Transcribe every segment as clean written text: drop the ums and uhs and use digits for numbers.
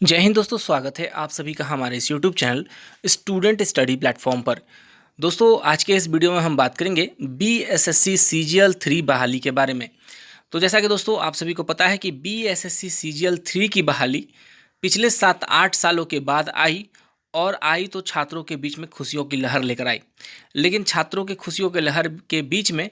जय हिंद दोस्तों, स्वागत है आप सभी का हमारे इस YouTube channel student study platform पर। दोस्तों, आज के इस वीडियो में हम बात करेंगे बीएसएससी सीजीएल 3 बहाली के बारे में। तो जैसा कि दोस्तों आप सभी को पता है कि बीएसएससी सीजीएल 3 की बहाली पिछले 7-8 सालों के बाद आई, और आई तो छात्रों के बीच में खुशियों की लहर लेकर आई। लेकिन छात्रों के खुशियों के लहर के बीच में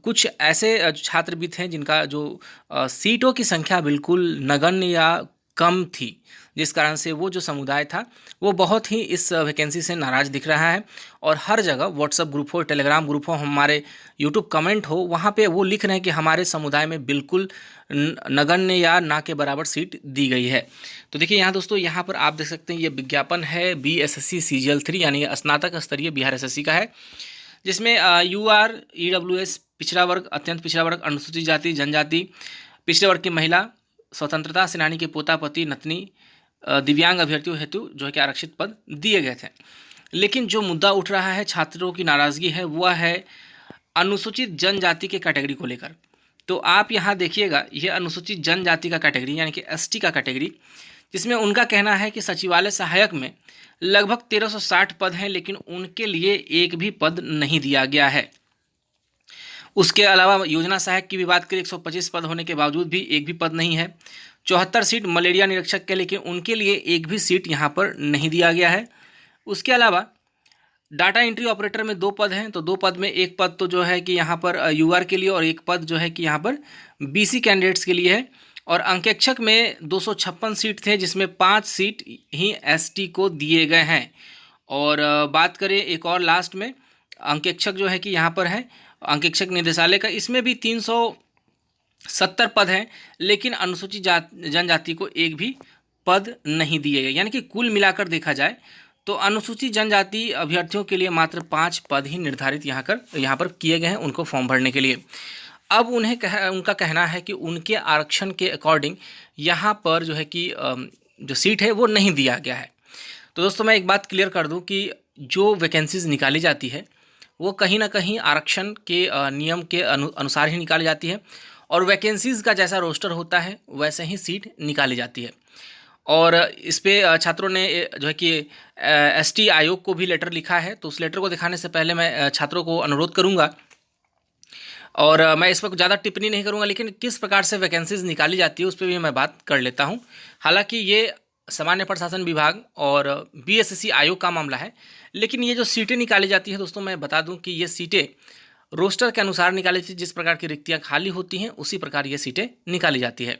कुछ ऐसे छात्र भी थे जिनका जो सीटों की संख्या बिल्कुल नगण्य या कम थी, जिस कारण से वो जो समुदाय था वो बहुत ही इस वैकेंसी से नाराज़ दिख रहा है। और हर जगह व्हाट्सएप ग्रुप हो, टेलीग्राम ग्रुप हो, हमारे यूट्यूब कमेंट हो, वहाँ पे वो लिख रहे हैं कि हमारे समुदाय में बिल्कुल नगण्य या ना के बराबर सीट दी गई है। तो देखिए यहाँ दोस्तों, यहाँ पर आप देख सकते हैं ये विज्ञापन है बीएसएससी सीजीएल 3 यानी स्नातक स्तरीय बिहार एसएससी का है, जिसमें यूआर, ईडब्ल्यूएस, पिछड़ा वर्ग, अत्यंत पिछड़ा वर्ग, अनुसूचित जाति जनजाति, पिछड़े वर्ग की महिला, स्वतंत्रता सेनानी के पोता पति नतनी, दिव्यांग अभ्यर्थियों हेतु जो है कि आरक्षित पद दिए गए थे। लेकिन जो मुद्दा उठ रहा है, छात्रों की नाराज़गी है, वह है अनुसूचित जनजाति के कैटेगरी को लेकर। तो आप यहाँ देखिएगा, यह अनुसूचित जनजाति का कैटेगरी यानी कि एसटी का कैटेगरी, जिसमें उनका कहना है कि सचिवालय सहायक में लगभग 1360 पद हैं, लेकिन उनके लिए एक भी पद नहीं दिया गया है। उसके अलावा योजना सहायक की भी बात करें, 125 पद होने के बावजूद भी एक भी पद नहीं है। 74 सीट मलेरिया निरीक्षक के, लेकिन उनके लिए एक भी सीट यहाँ पर नहीं दिया गया है। उसके अलावा डाटा एंट्री ऑपरेटर में 2 पद हैं, तो 2 पद में एक पद तो जो है कि यहाँ पर यूआर के लिए, और एक पद जो है कि यहाँ पर बीसी कैंडिडेट्स के लिए है। और अंकेक्षक में 256 सीट थे, जिसमें 5 सीट ही एसटी को दिए गए हैं। और बात करें एक और लास्ट में, अंकेक्षक जो है कि यहाँ पर है अंकेक्षक निदेशालय का, इसमें भी 370 पद हैं, लेकिन अनुसूचित जनजाति को एक भी पद नहीं दिए गए। यानी कि कुल मिलाकर देखा जाए तो अनुसूचित जनजाति अभ्यर्थियों के लिए मात्र 5 पद ही निर्धारित यहाँ पर किए गए हैं उनको फॉर्म भरने के लिए। अब उनका कहना है कि उनके आरक्षण के अकॉर्डिंग यहाँ पर जो है कि जो सीट है वो नहीं दिया गया है। तो दोस्तों, मैं एक बात क्लियर कर दूं कि जो वैकेंसीज निकाली जाती है वो कहीं ना कहीं आरक्षण के नियम के अनुसार ही निकाली जाती है, और वैकेंसीज़ का जैसा रोस्टर होता है वैसे ही सीट निकाली जाती है। और इस पे छात्रों ने जो है कि एसटी आयोग को भी लेटर लिखा है, तो उस लेटर को दिखाने से पहले मैं छात्रों को अनुरोध करूंगा, और मैं इस पर ज़्यादा टिप्पणी नहीं करूंगा, लेकिन किस प्रकार से वैकेंसीज निकाली जाती है उस पर भी मैं बात कर लेता हूं। हालांकि ये सामान्य प्रशासन विभाग और बीएसएससी आयोग का मामला है, लेकिन ये जो सीटें निकाली जाती हैं दोस्तों, मैं बता दूं कि ये सीटें रोस्टर के अनुसार निकाली थी। जिस प्रकार की रिक्तियां खाली होती हैं उसी प्रकार ये सीटें निकाली जाती है।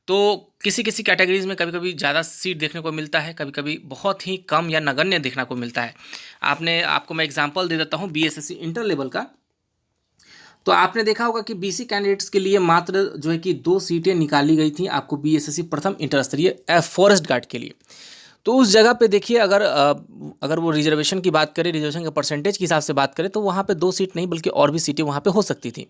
तो किसी किसी कैटेगरीज में कभी कभी ज़्यादा सीट देखने को मिलता है, कभी कभी बहुत ही कम या नगण्य देखने को मिलता है। आपको मैं एग्जांपल दे देता हूँ बीएसएससी इंटर लेवल का। तो आपने देखा होगा कि बीसी कैंडिडेट्स के लिए मात्र जो है कि 2 सीटें निकाली गई थी आपको बीएसएससी प्रथम इंटर स्तरीय फॉरेस्ट गार्ड के लिए। तो उस जगह पे देखिए, अगर वो रिजर्वेशन की बात करें, रिजर्वेशन के परसेंटेज के हिसाब से बात करें, तो वहाँ पे 2 सीट नहीं बल्कि और भी सीटें वहाँ पे हो सकती थी।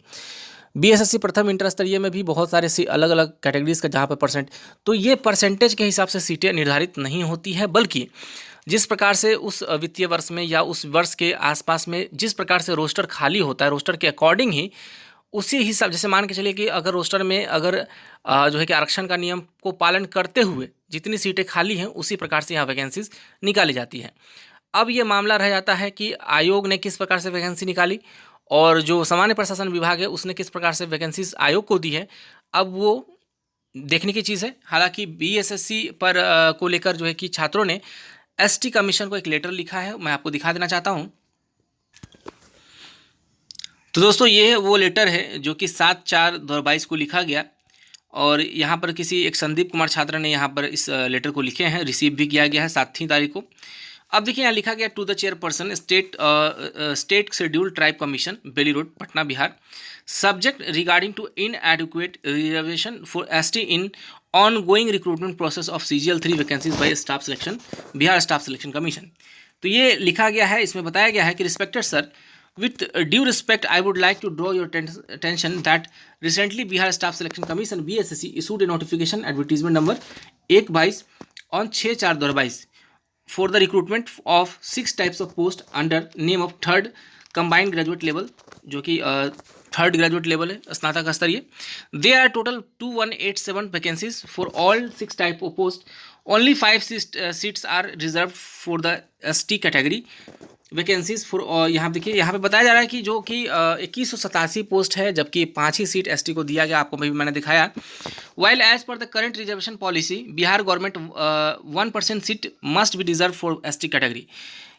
बीएसएससी प्रथम इंटर स्तरीय में भी बहुत सारे अलग अलग कैटेगरीज का जहाँ पे तो ये परसेंटेज के हिसाब से सीटें निर्धारित नहीं होती है, बल्कि जिस प्रकार से उस वित्तीय वर्ष में या उस वर्ष के आसपास में जिस प्रकार से रोस्टर खाली होता है, रोस्टर के अकॉर्डिंग ही उसी हिसाब, जैसे मान के चलिए कि अगर रोस्टर में जो है कि आरक्षण का नियम को पालन करते हुए जितनी सीटें खाली हैं उसी प्रकार से यहाँ वैकेंसीज निकाली जाती हैं। अब ये मामला रह जाता है कि आयोग ने किस प्रकार से वैकेंसी निकाली, और जो सामान्य प्रशासन विभाग है उसने किस प्रकार से वैकेंसीज आयोग को दी है, अब वो देखने की चीज़ है। हालांकि बीएसएससी पर को लेकर जो है कि छात्रों ने एसटी कमीशन को एक लेटर लिखा है, मैं आपको दिखा देना चाहता हूं। तो दोस्तों, ये वो लेटर है जो कि 7/4/2022 को लिखा गया, और यहाँ पर किसी एक संदीप कुमार छात्र ने यहाँ पर इस लेटर को लिखे हैं, रिसीव भी किया गया है 7 तारीख को। अब देखिए यहाँ लिखा गया, to the chairperson state schedule tribe commission, Bailey Road, Patna, Bihar, subject regarding to inadequate reservation for ST in ongoing recruitment process of CGL 3 vacancies by staff selection, Bihar staff selection commission. तो ये लिखा गया है, इसमें बताया गया है कि respected sir, with due respect, I would like to draw your attention that recently Bihar Staff Selection Commission (BSSC) issued a notification advertisement number 1/22 on 6/4/2022 for the recruitment of 6 types of post under name of third combined graduate level, जो कि third graduate level है, स्नातक स्तरीय। They are total 2187 vacancies for all 6 type of post only 5 seats are reserve for the ST category vacancies for. यहाँ देखिए, यहाँ पे बताया जा रहा है कि जो कि 2187 पोस्ट है, जबकि 5 ही सीट ST को दिया गया, आपको मैंने दिखाया। While as per the current reservation policy Bihar government 1% seat must be reserve for ST category.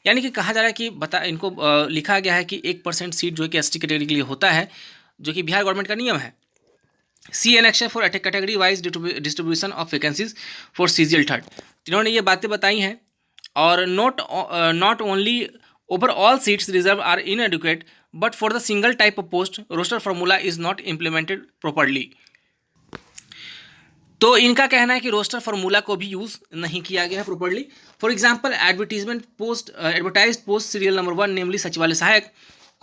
यानी कि कहा जा रहा है कि इनको लिखा गया है कि 1% सीट जो है कि ST कैटेगरी के लिए होता है, जो कि बिहार गवर्नमेंट का नियम है। See annexation for category wise distribution of vacancies for CGL 3rd। इन्होंने ये बातें बताई हैं। और not only overall seats reserve are inadequate but for the single type of post roster formula is not implemented properly. तो इनका कहना है कि रोस्टर फार्मूला को भी यूज़ नहीं किया गया है properly. For example advertised post serial number 1 नेमली सचिवालय सहायक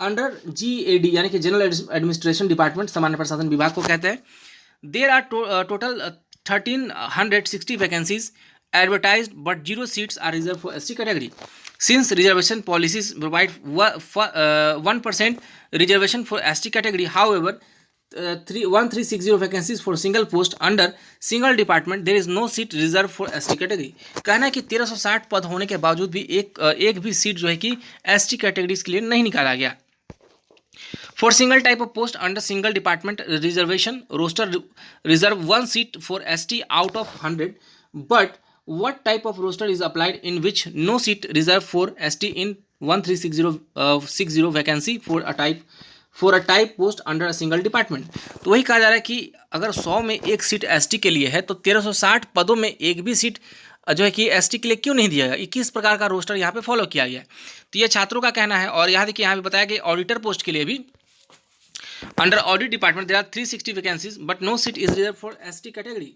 अंडर GAD यानी कि जनरल एडमिनिस्ट्रेशन डिपार्टमेंट, सामान्य प्रशासन विभाग को कहते हैं। There are total 1360 vacancies advertised but 0 seats are reserve for ST category. Since reservation policies provide 1% reservation for ST category, however 1360 vacancies for single post under single department there is no seat reserve for ST category. कहना है कि 1360 पद होने के बावजूद भी एक भी सीट जो है कि ST कैटेगरीज के लिए नहीं निकाला गया। For single type of post under single department reservation roster reserve 1 seat for ST out of 100, but what type of roster is applied in which no seat reserved for ST in 1360 vacancy for a type post under a single department। तो वही कहा जा रहा है कि अगर 100 में एक सीट ST के लिए है तो 1360 पदों में एक भी सीट जो है कि ST के लिए क्यों नहीं दिया गया। 21 प्रकार का रोस्टर यहाँ पे फॉलो किया गया है। तो ये छात्रों का कहना है। और यहाँ देखिए, यहाँ पे बताया कि ऑडिटर पोस्ट के लिए भी under audit department there are 360 vacancies but no seat is reserve for ST category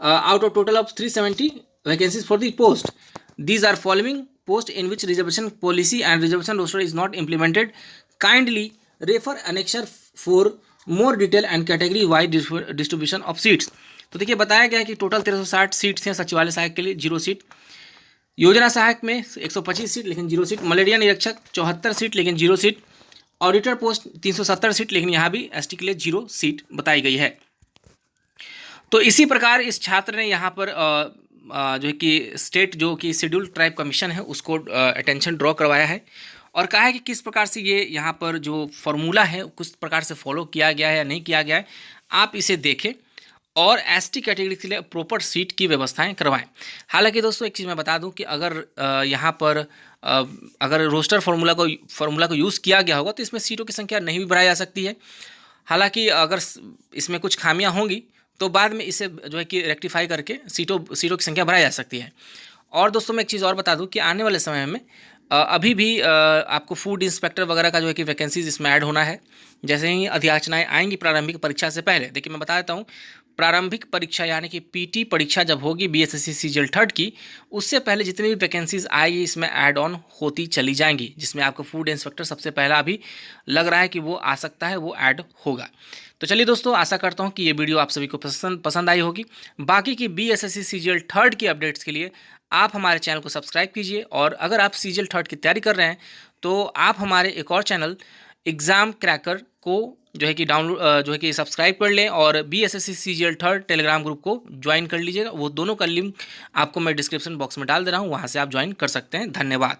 out of total of 370 vacancies for the post. These are following post in which reservation policy and reservation roster is not implemented. Kindly refer annexure for more detail and category wide distribution of seats। तो देखिए, बताया गया है कि total 1360 seats हैं सचिवालय सहायक के लिए, 0 सीट। योजना सहायक में 125 सीट लेकिन 0 सीट। मलेरिया निरीक्षक 74 सीट लेकिन 0 सीट। ऑडिटर पोस्ट 370 सीट लेकिन यहाँ भी ST के लिए 0 सीट बताई गई है। तो इसी प्रकार इस छात्र ने यहाँ पर जो है कि स्टेट जो कि शेड्यूल ट्राइब कमीशन है उसको अटेंशन ड्रॉ करवाया है और कहा है कि किस प्रकार से ये यहाँ पर जो फॉर्मूला है किस प्रकार से फॉलो किया गया है या नहीं किया गया है, आप इसे देखें और ST कैटेगरी के लिए प्रॉपर सीट की व्यवस्थाएं करवाएं। हालांकि दोस्तों, एक चीज़ मैं बता दूं कि अगर यहाँ पर अगर रोस्टर फार्मूला को यूज़ किया गया होगा तो इसमें सीटों की संख्या नहीं भी बढ़ाई जा सकती है। हालांकि अगर इसमें कुछ खामियां होंगी तो बाद में इसे जो है कि रेक्टिफाई करके सीटों की संख्या बढ़ाई जा सकती है। और दोस्तों, मैं एक चीज़ और बता दूं कि आने वाले समय में अभी भी आपको फूड इंस्पेक्टर वगैरह का जो है कि वैकेंसीज इसमें ऐड होना है। जैसे ही अधियाचनाएँ आएंगी प्रारंभिक परीक्षा से पहले, देखिए मैं बता देता हूँ, प्रारंभिक परीक्षा यानी कि PT परीक्षा जब होगी BSSC CGL 3rd की, उससे पहले जितनी भी वैकेंसीज आएगी इसमें ऐड ऑन होती चली जाएंगी, जिसमें आपको फूड इंस्पेक्टर सबसे पहला अभी लग रहा है कि वो आ सकता है, वो ऐड होगा। तो चलिए दोस्तों, आशा करता हूँ कि ये वीडियो आप सभी को पसंद आई होगी। बाकी की BSSC CGL 3rd की अपडेट्स के लिए आप हमारे चैनल को सब्सक्राइब कीजिए। और अगर आप CGL 3rd की तैयारी कर रहे हैं तो आप हमारे एक और चैनल एग्ज़ाम क्रैकर को जो है कि सब्सक्राइब कर लें और BSSC CGL 3rd Telegram group को ज्वाइन कर लीजिएगा। वो दोनों का लिंक आपको मैं डिस्क्रिप्शन बॉक्स में डाल दे रहा हूँ, वहाँ से आप ज्वाइन कर सकते हैं। धन्यवाद।